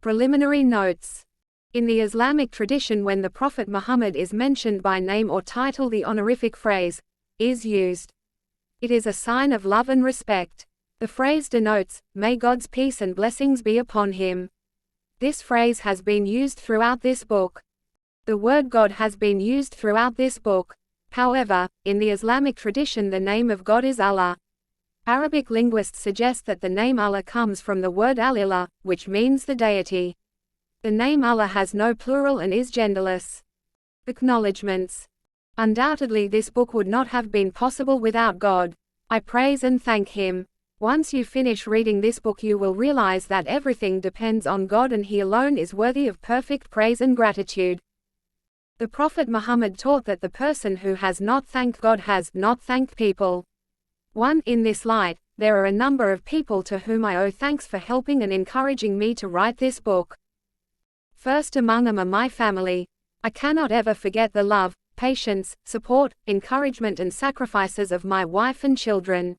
Preliminary notes. In the Islamic tradition, when the Prophet Muhammad is mentioned by name or title, the honorific phrase is used. It is a sign of love and respect. The phrase denotes, "May God's peace and blessings be upon him." This phrase has been used throughout this book. The word God has been used throughout this book. However, in the Islamic tradition, the name of God is Allah. Arabic linguists suggest that the name Allah comes from the word al-ilah, which means the deity. The name Allah has no plural and is genderless. Acknowledgements. Undoubtedly, this book would not have been possible without God. I praise and thank Him. Once you finish reading this book, you will realize that everything depends on God, and He alone is worthy of perfect praise and gratitude. The Prophet Muhammad taught that the person who has not thanked God has not thanked people. 1. In this light, there are a number of people to whom I owe thanks for helping and encouraging me to write this book. First among them are my family. I cannot ever forget the love, patience, support, encouragement and sacrifices of my wife and children.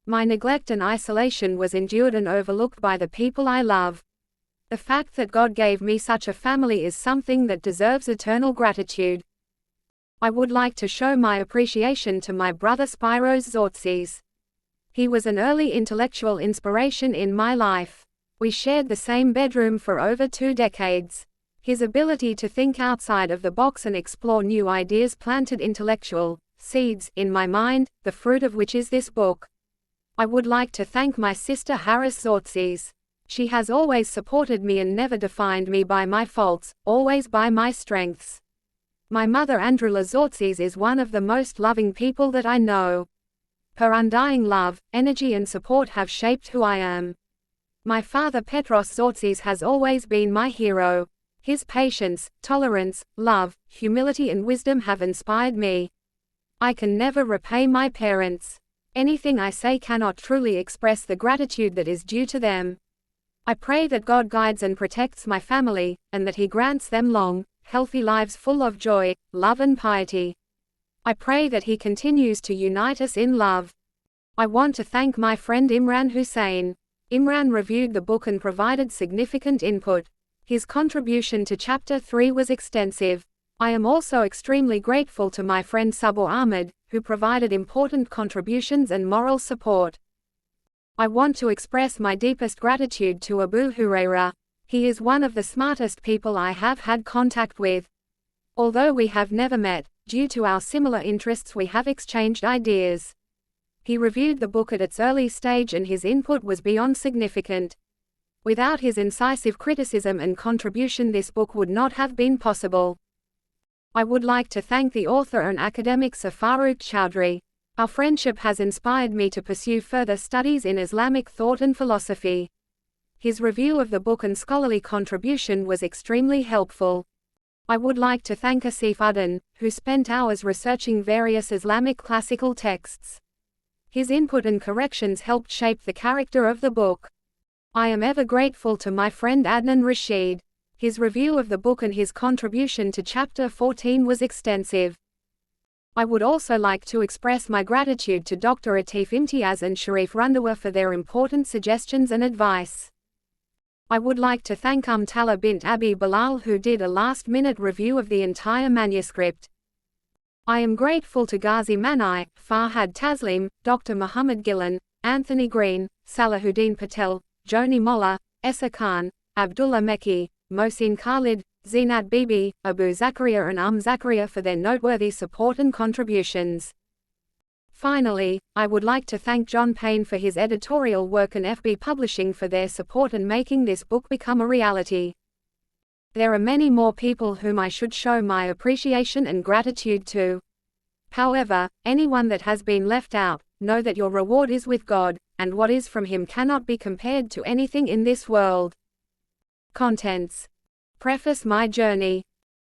My neglect and isolation was endured and overlooked by the people I love. The fact that God gave me such a family is something that deserves eternal gratitude. I would like to show my appreciation to my brother Spiros Zortzis. He was an early intellectual inspiration in my life. We shared the same bedroom for over 2 decades. His ability to think outside of the box and explore new ideas planted intellectual seeds in my mind, the fruit of which is this book. I would like to thank my sister Harris Zortzis. She has always supported me and never defined me by my faults, always by my strengths. My mother Andrula Zortzis is one of the most loving people that I know. Her undying love, energy and support have shaped who I am. My father Petros Zortzis has always been my hero. His patience, tolerance, love, humility and wisdom have inspired me. I can never repay my parents. Anything I say cannot truly express the gratitude that is due to them. I pray that God guides and protects my family, and that He grants them long, healthy lives full of joy, love and piety. I pray that He continues to unite us in love. I want to thank my friend Imran Hussein. Imran reviewed the book and provided significant input. His contribution to Chapter 3 was extensive. I am also extremely grateful to my friend Sabur Ahmed, who provided important contributions and moral support. I want to express my deepest gratitude to Abu Huraira. He is one of the smartest people I have had contact with. Although we have never met, due to our similar interests we have exchanged ideas. He reviewed the book at its early stage and his input was beyond significant. Without his incisive criticism and contribution, this book would not have been possible. I would like to thank the author and academic Sir Farooq Chowdhury. Our friendship has inspired me to pursue further studies in Islamic thought and philosophy. His review of the book and scholarly contribution was extremely helpful. I would like to thank Asif Uddin, who spent hours researching various Islamic classical texts. His input and corrections helped shape the character of the book. I am ever grateful to my friend Adnan Rashid. His review of the book and his contribution to Chapter 14 was extensive. I would also like to express my gratitude to Dr. Atif Imtiaz and Sharif Rundawa for their important suggestions and advice. I would like to thank Tala bint Abi Bilal, who did a last-minute review of the entire manuscript. I am grateful to Ghazi Manai, Farhad Taslim, Dr. Muhammad Gillan, Anthony Green, Salahuddin Patel, Joni Molla, Essa Khan, Abdullah Mekki, Mohsin Khalid, Zinat Bibi, Abu Zakaria and Zakaria for their noteworthy support and contributions. Finally, I would like to thank John Payne for his editorial work and FB Publishing for their support in making this book become a reality. There are many more people whom I should show my appreciation and gratitude to. However, anyone that has been left out, know that your reward is with God, and what is from Him cannot be compared to anything in this world. Contents. Preface. My journey.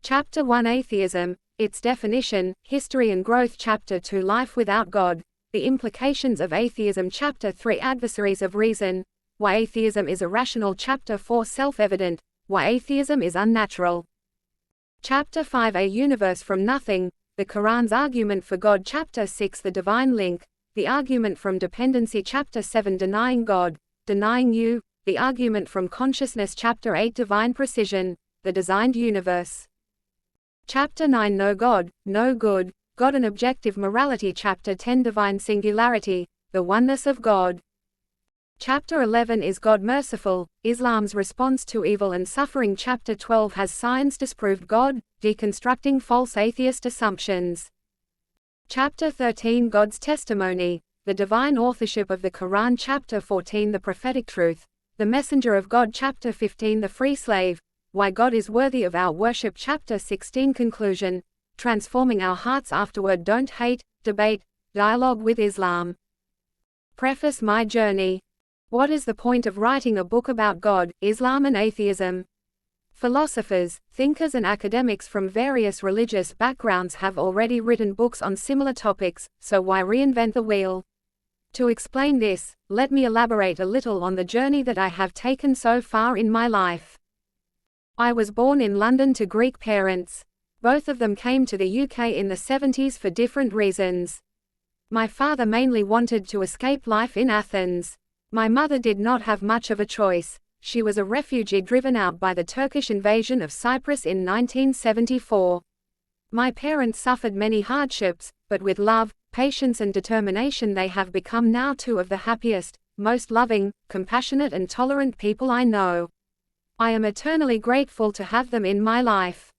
Chapter 1 Atheism, its definition, history and growth. Chapter 2 Life without God, the implications of atheism. Chapter 3 Adversaries of reason, why atheism is irrational. Chapter 4 Self-evident, why atheism is unnatural. Chapter 5 A universe from nothing, the Quran's argument for God. Chapter 6 The divine link, the argument from dependency. Chapter 7 Denying God, denying you, The Argument from Consciousness Chapter 8 Divine Precision, the Designed Universe. Chapter 9 No God, No Good, God and Objective Morality. Chapter 10 Divine Singularity, the Oneness of God. Chapter 11 Is God Merciful? Islam's Response to Evil and Suffering. Chapter 12 Has Science Disproved God? Deconstructing False Atheist Assumptions. Chapter 13 God's Testimony, the Divine Authorship of the Quran. Chapter 14 The Prophetic Truth, the Messenger of God. Chapter 15 The Free Slave, Why God is Worthy of Our Worship. Chapter 16 Conclusion, Transforming Our Hearts. Afterward Don't Hate, Debate, Dialogue with Islam. Preface My Journey. What is the point of writing a book about God, Islam and atheism? Philosophers, thinkers and academics from various religious backgrounds have already written books on similar topics, so why reinvent the wheel? To explain this, let me elaborate a little on the journey that I have taken so far in my life. I was born in London to Greek parents. Both of them came to the UK in the 70s for different reasons. My father mainly wanted to escape life in Athens. My mother did not have much of a choice. She was a refugee driven out by the Turkish invasion of Cyprus in 1974. My parents suffered many hardships, but with love, patience and determination they have become now two of the happiest, most loving, compassionate and tolerant people I know. I am eternally grateful to have them in my life.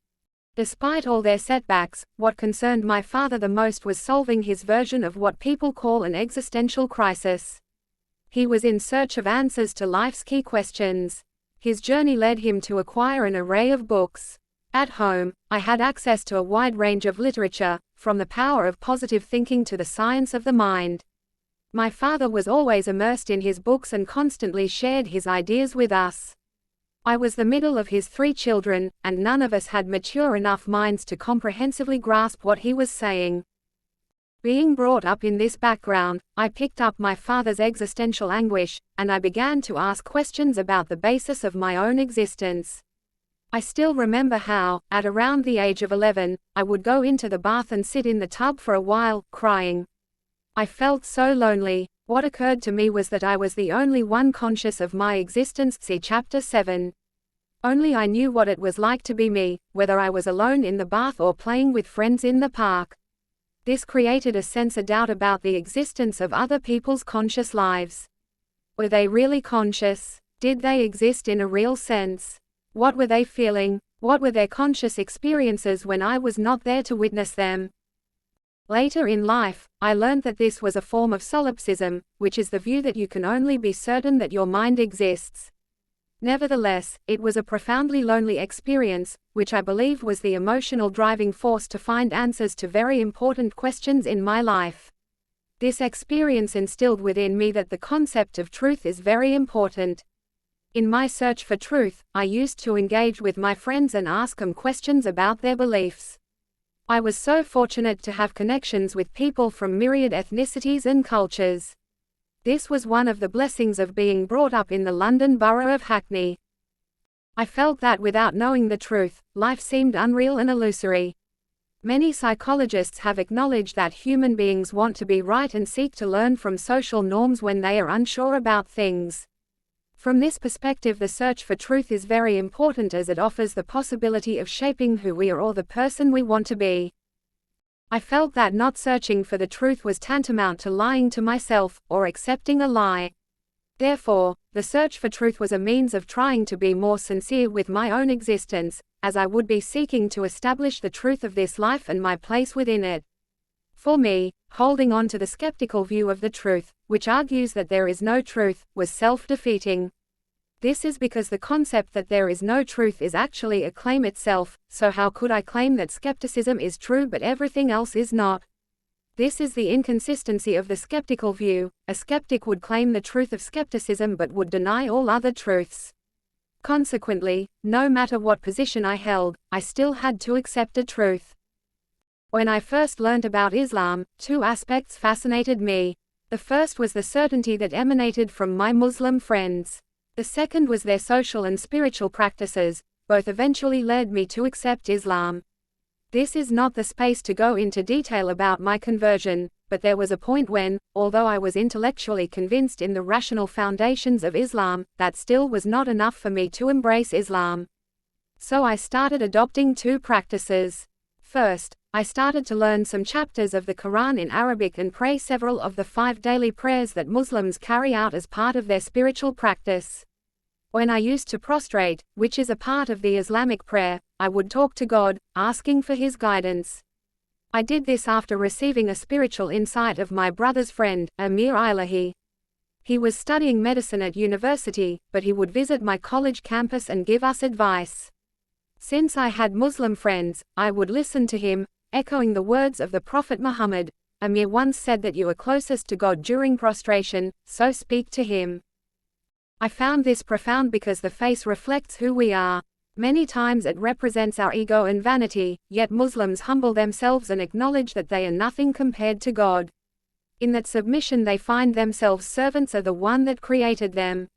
Despite all their setbacks, what concerned my father the most was solving his version of what people call an existential crisis. He was in search of answers to life's key questions. His journey led him to acquire an array of books. At home, I had access to a wide range of literature, from the power of positive thinking to the science of the mind. My father was always immersed in his books and constantly shared his ideas with us. I was the middle of his 3 children, and none of us had mature enough minds to comprehensively grasp what he was saying. Being brought up in this background, I picked up my father's existential anguish, and I began to ask questions about the basis of my own existence. I still remember how, at around the age of 11, I would go into the bath and sit in the tub for a while, crying. I felt so lonely. What occurred to me was that I was the only one conscious of my existence. See Chapter 7. Only I knew what it was like to be me, whether I was alone in the bath or playing with friends in the park. This created a sense of doubt about the existence of other people's conscious lives. Were they really conscious? Did they exist in a real sense? What were they feeling? What were their conscious experiences when I was not there to witness them? Later in life, I learned that this was a form of solipsism, which is the view that you can only be certain that your mind exists. Nevertheless, it was a profoundly lonely experience, which I believe was the emotional driving force to find answers to very important questions in my life. This experience instilled within me that the concept of truth is very important. In my search for truth, I used to engage with my friends and ask them questions about their beliefs. I was so fortunate to have connections with people from myriad ethnicities and cultures. This was one of the blessings of being brought up in the London borough of Hackney. I felt that without knowing the truth, life seemed unreal and illusory. Many psychologists have acknowledged that human beings want to be right and seek to learn from social norms when they are unsure about things. From this perspective, the search for truth is very important as it offers the possibility of shaping who we are or the person we want to be. I felt that not searching for the truth was tantamount to lying to myself, or accepting a lie. Therefore, the search for truth was a means of trying to be more sincere with my own existence, as I would be seeking to establish the truth of this life and my place within it. For me, holding on to the skeptical view of the truth, which argues that there is no truth, was self-defeating. This is because the concept that there is no truth is actually a claim itself, so how could I claim that skepticism is true but everything else is not? This is the inconsistency of the skeptical view. A skeptic would claim the truth of skepticism but would deny all other truths. Consequently, no matter what position I held, I still had to accept a truth. When I first learned about Islam, 2 aspects fascinated me. The first was the certainty that emanated from my Muslim friends. The second was their social and spiritual practices. Both eventually led me to accept Islam. This is not the space to go into detail about my conversion, but there was a point when, although I was intellectually convinced in the rational foundations of Islam, that still was not enough for me to embrace Islam. So I started adopting two practices. First, I started to learn some chapters of the Quran in Arabic and pray several of the 5 daily prayers that Muslims carry out as part of their spiritual practice. When I used to prostrate, which is a part of the Islamic prayer, I would talk to God, asking for His guidance. I did this after receiving a spiritual insight of my brother's friend, Amir Ilahi. He was studying medicine at university, but he would visit my college campus and give us advice. Since I had Muslim friends, I would listen to him, echoing the words of the Prophet Muhammad. Amir once said that you are closest to God during prostration, so speak to Him. I found this profound because the face reflects who we are. Many times it represents our ego and vanity, yet Muslims humble themselves and acknowledge that they are nothing compared to God. In that submission they find themselves servants of the one that created them.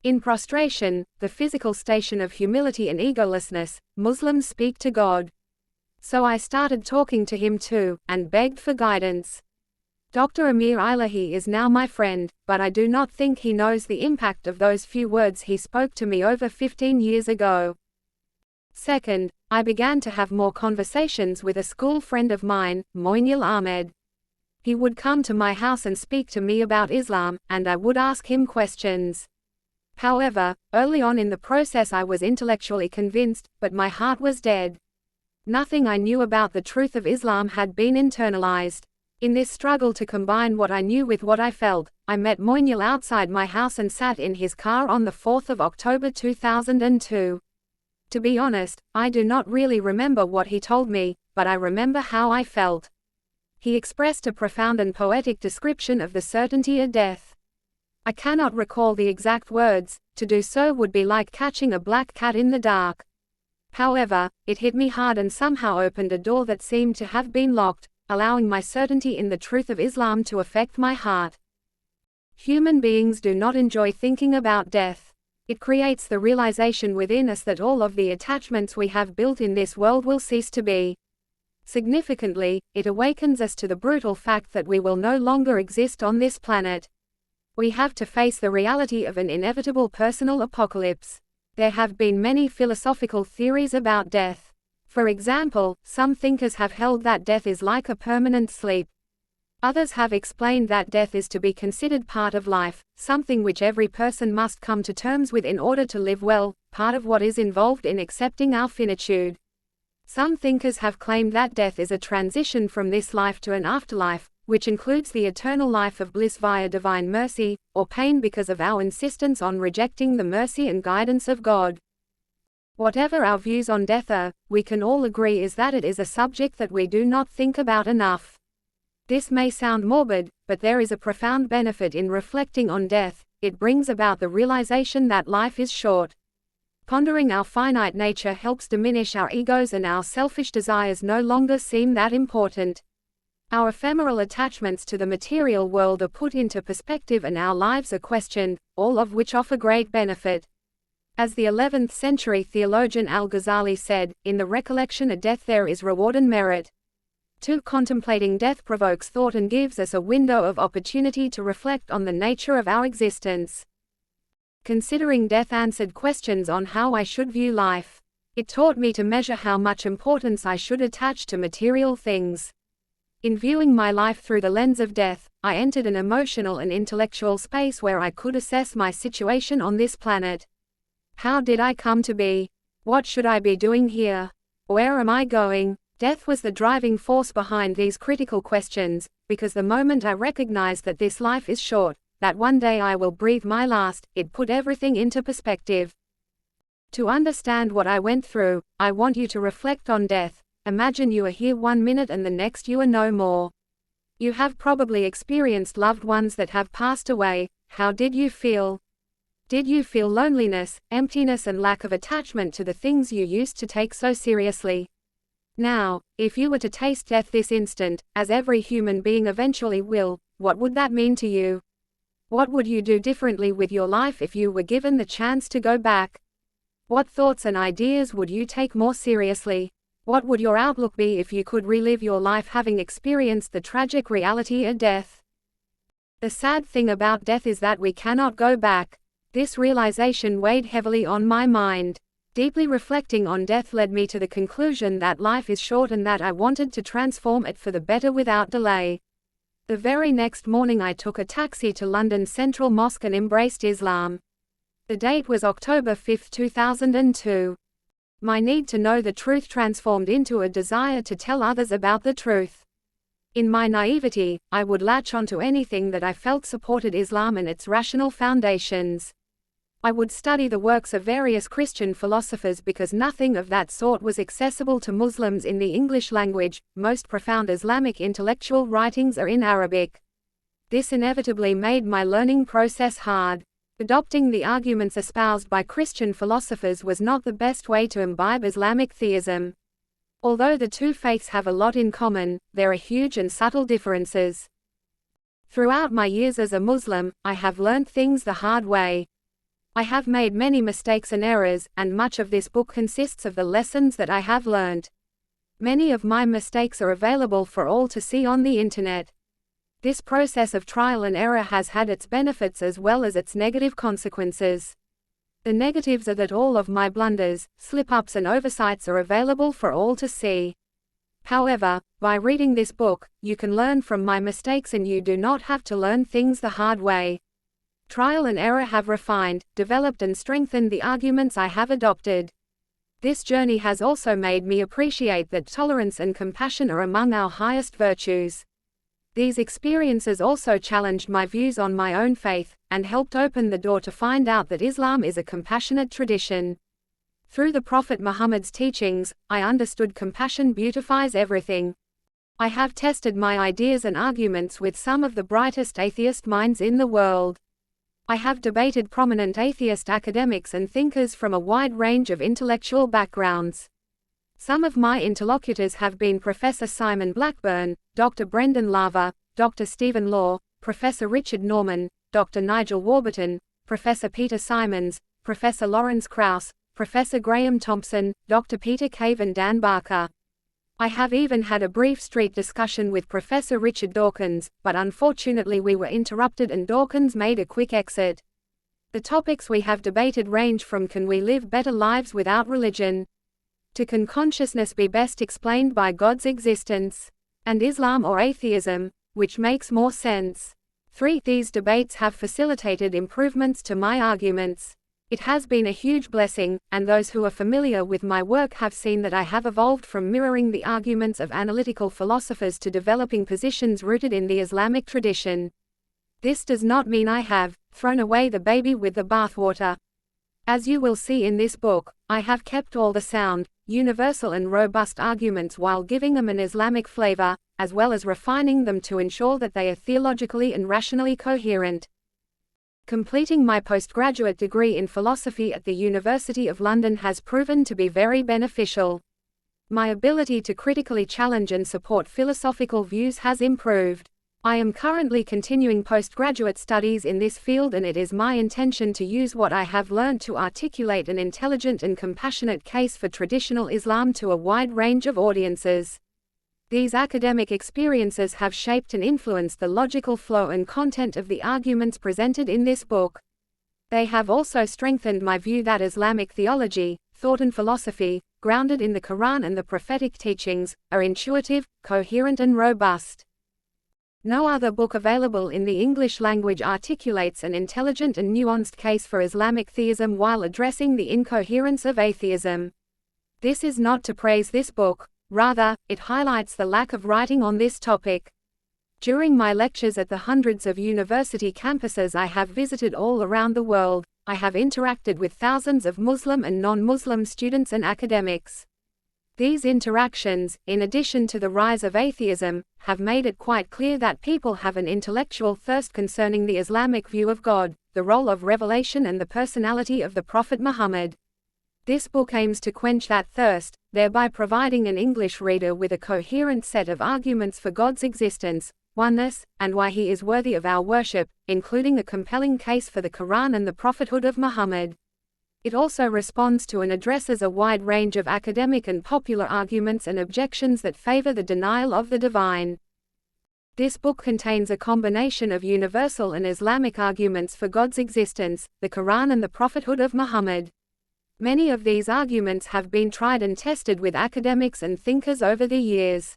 In prostration, the physical station of humility and egolessness, Muslims speak to God. So I started talking to Him too, and begged for guidance. Dr. Amir Ilahi is now my friend, but I do not think he knows the impact of those few words he spoke to me over 15 years ago. Second, I began to have more conversations with a school friend of mine, Moinil Ahmed. He would come to my house and speak to me about Islam, and I would ask him questions. However, early on in the process I was intellectually convinced, but my heart was dead. Nothing I knew about the truth of Islam had been internalized. In this struggle to combine what I knew with what I felt, I met Moinil outside my house and sat in his car on the 4th of October 2002. To be honest, I do not really remember what he told me, but I remember how I felt. He expressed a profound and poetic description of the certainty of death. I cannot recall the exact words. To do so would be like catching a black cat in the dark. However, it hit me hard and somehow opened a door that seemed to have been locked, allowing my certainty in the truth of Islam to affect my heart. Human beings do not enjoy thinking about death. It creates the realization within us that all of the attachments we have built in this world will cease to be. Significantly, it awakens us to the brutal fact that we will no longer exist on this planet. We have to face the reality of an inevitable personal apocalypse. There have been many philosophical theories about death. For example, some thinkers have held that death is like a permanent sleep. Others have explained that death is to be considered part of life, something which every person must come to terms with in order to live well, part of what is involved in accepting our finitude. Some thinkers have claimed that death is a transition from this life to an afterlife, which includes the eternal life of bliss via divine mercy, or pain because of our insistence on rejecting the mercy and guidance of God. Whatever our views on death are, we can all agree is that it is a subject that we do not think about enough. This may sound morbid, but there is a profound benefit in reflecting on death. It brings about the realization that life is short. Pondering our finite nature helps diminish our egos and our selfish desires no longer seem that important. Our ephemeral attachments to the material world are put into perspective and our lives are questioned, all of which offer great benefit. As the 11th century theologian Al-Ghazali said, in the recollection of death there is reward and merit. 2. Contemplating death provokes thought and gives us a window of opportunity to reflect on the nature of our existence. Considering death answered questions on how I should view life. It taught me to measure how much importance I should attach to material things. In viewing my life through the lens of death, I entered an emotional and intellectual space where I could assess my situation on this planet. How did I come to be? What should I be doing here? Where am I going? Death was the driving force behind these critical questions, because the moment I recognized that this life is short, that one day I will breathe my last, it put everything into perspective. To understand what I went through, I want you to reflect on death. Imagine you are here 1 minute and the next you are no more. You have probably experienced loved ones that have passed away. How did you feel? Did you feel loneliness, emptiness and lack of attachment to the things you used to take so seriously? Now, if you were to taste death this instant, as every human being eventually will, what would that mean to you? What would you do differently with your life if you were given the chance to go back? What thoughts and ideas would you take more seriously? What would your outlook be if you could relive your life having experienced the tragic reality of death? The sad thing about death is that we cannot go back. This realization weighed heavily on my mind. Deeply reflecting on death led me to the conclusion that life is short and that I wanted to transform it for the better without delay. The very next morning I took a taxi to London's Central Mosque and embraced Islam. The date was October 5, 2002. My need to know the truth transformed into a desire to tell others about the truth. In my naivety, I would latch onto anything that I felt supported Islam and its rational foundations. I would study the works of various Christian philosophers because nothing of that sort was accessible to Muslims in the English language. Most profound Islamic intellectual writings are in Arabic. This inevitably made my learning process hard. Adopting the arguments espoused by Christian philosophers was not the best way to imbibe Islamic theism. Although the two faiths have a lot in common, there are huge and subtle differences. Throughout my years as a Muslim, I have learned things the hard way. I have made many mistakes and errors, and much of this book consists of the lessons that I have learned. Many of my mistakes are available for all to see on the internet. This process of trial and error has had its benefits as well as its negative consequences. The negatives are that all of my blunders, slip-ups and oversights are available for all to see. However, by reading this book, you can learn from my mistakes and you do not have to learn things the hard way. Trial and error have refined, developed and strengthened the arguments I have adopted. This journey has also made me appreciate that tolerance and compassion are among our highest virtues. These experiences also challenged my views on my own faith, and helped open the door to find out that Islam is a compassionate tradition. Through the Prophet Muhammad's teachings, I understood compassion beautifies everything. I have tested my ideas and arguments with some of the brightest atheist minds in the world. I have debated prominent atheist academics and thinkers from a wide range of intellectual backgrounds. Some of my interlocutors have been Professor Simon Blackburn, Dr. Brendan Lava, Dr. Stephen Law, Professor Richard Norman, Dr. Nigel Warburton, Professor Peter Simons, Professor Lawrence Krauss, Professor Graham Thompson, Dr. Peter Cave and Dan Barker. I have even had a brief street discussion with Professor Richard Dawkins, but unfortunately we were interrupted and Dawkins made a quick exit. The topics we have debated range from can we live better lives without religion? To can consciousness be best explained by God's existence? And Islam or atheism, which makes more sense? 3. These debates have facilitated improvements to my arguments. It has been a huge blessing, and those who are familiar with my work have seen that I have evolved from mirroring the arguments of analytical philosophers to developing positions rooted in the Islamic tradition. This does not mean I have thrown away the baby with the bathwater. As you will see in this book, I have kept all the sound, universal and robust arguments while giving them an Islamic flavor, as well as refining them to ensure that they are theologically and rationally coherent. Completing my postgraduate degree in philosophy at the University of London has proven to be very beneficial. My ability to critically challenge and support philosophical views has improved. I am currently continuing postgraduate studies in this field, and it is my intention to use what I have learned to articulate an intelligent and compassionate case for traditional Islam to a wide range of audiences. These academic experiences have shaped and influenced the logical flow and content of the arguments presented in this book. They have also strengthened my view that Islamic theology, thought and philosophy, grounded in the Quran and the prophetic teachings, are intuitive, coherent and robust. No other book available in the English language articulates an intelligent and nuanced case for Islamic theism while addressing the incoherence of atheism. This is not to praise this book, rather, it highlights the lack of writing on this topic. During my lectures at the hundreds of university campuses I have visited all around the world, I have interacted with thousands of Muslim and non-Muslim students and academics. These interactions, in addition to the rise of atheism, have made it quite clear that people have an intellectual thirst concerning the Islamic view of God, the role of revelation and the personality of the Prophet Muhammad. This book aims to quench that thirst, thereby providing an English reader with a coherent set of arguments for God's existence, oneness, and why he is worthy of our worship, including a compelling case for the Quran and the prophethood of Muhammad. It also responds to and addresses a wide range of academic and popular arguments and objections that favor the denial of the divine. This book contains a combination of universal and Islamic arguments for God's existence, the Quran and the prophethood of Muhammad. Many of these arguments have been tried and tested with academics and thinkers over the years.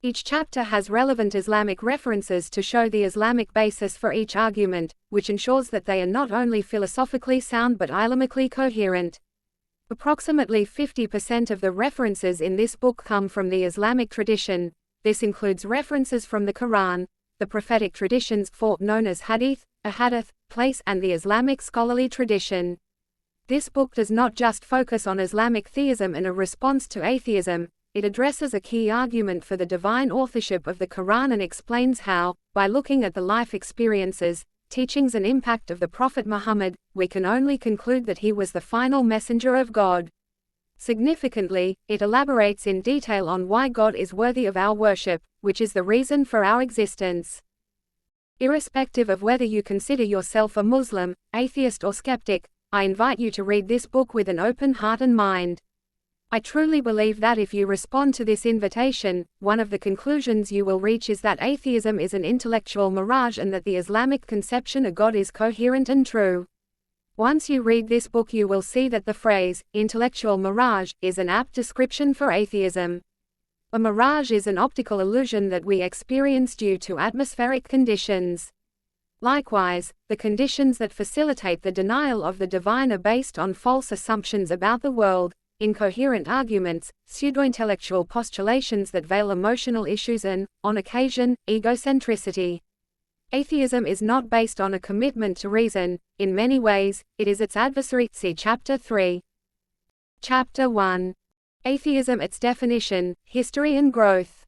Each chapter has relevant Islamic references to show the Islamic basis for each argument, which ensures that they are not only philosophically sound but Islamically coherent. Approximately 50% of the references in this book come from the Islamic tradition. This includes references from the Quran, the prophetic traditions known as hadith, ahadith, place, and the Islamic scholarly tradition. This book does not just focus on Islamic theism and a response to atheism. It addresses a key argument for the divine authorship of the Quran and explains how, by looking at the life experiences, teachings and impact of the Prophet Muhammad, we can only conclude that he was the final messenger of God. Significantly, it elaborates in detail on why God is worthy of our worship, which is the reason for our existence. Irrespective of whether you consider yourself a Muslim, atheist or skeptic, I invite you to read this book with an open heart and mind. I truly believe that if you respond to this invitation, one of the conclusions you will reach is that atheism is an intellectual mirage and that the Islamic conception of God is coherent and true. Once you read this book, you will see that the phrase, intellectual mirage, is an apt description for atheism. A mirage is an optical illusion that we experience due to atmospheric conditions. Likewise, the conditions that facilitate the denial of the divine are based on false assumptions about the world, incoherent arguments, pseudo-intellectual postulations that veil emotional issues and, on occasion, egocentricity. Atheism is not based on a commitment to reason. In many ways, it is its adversary. See Chapter 3. Chapter 1. Atheism, its definition, history and growth.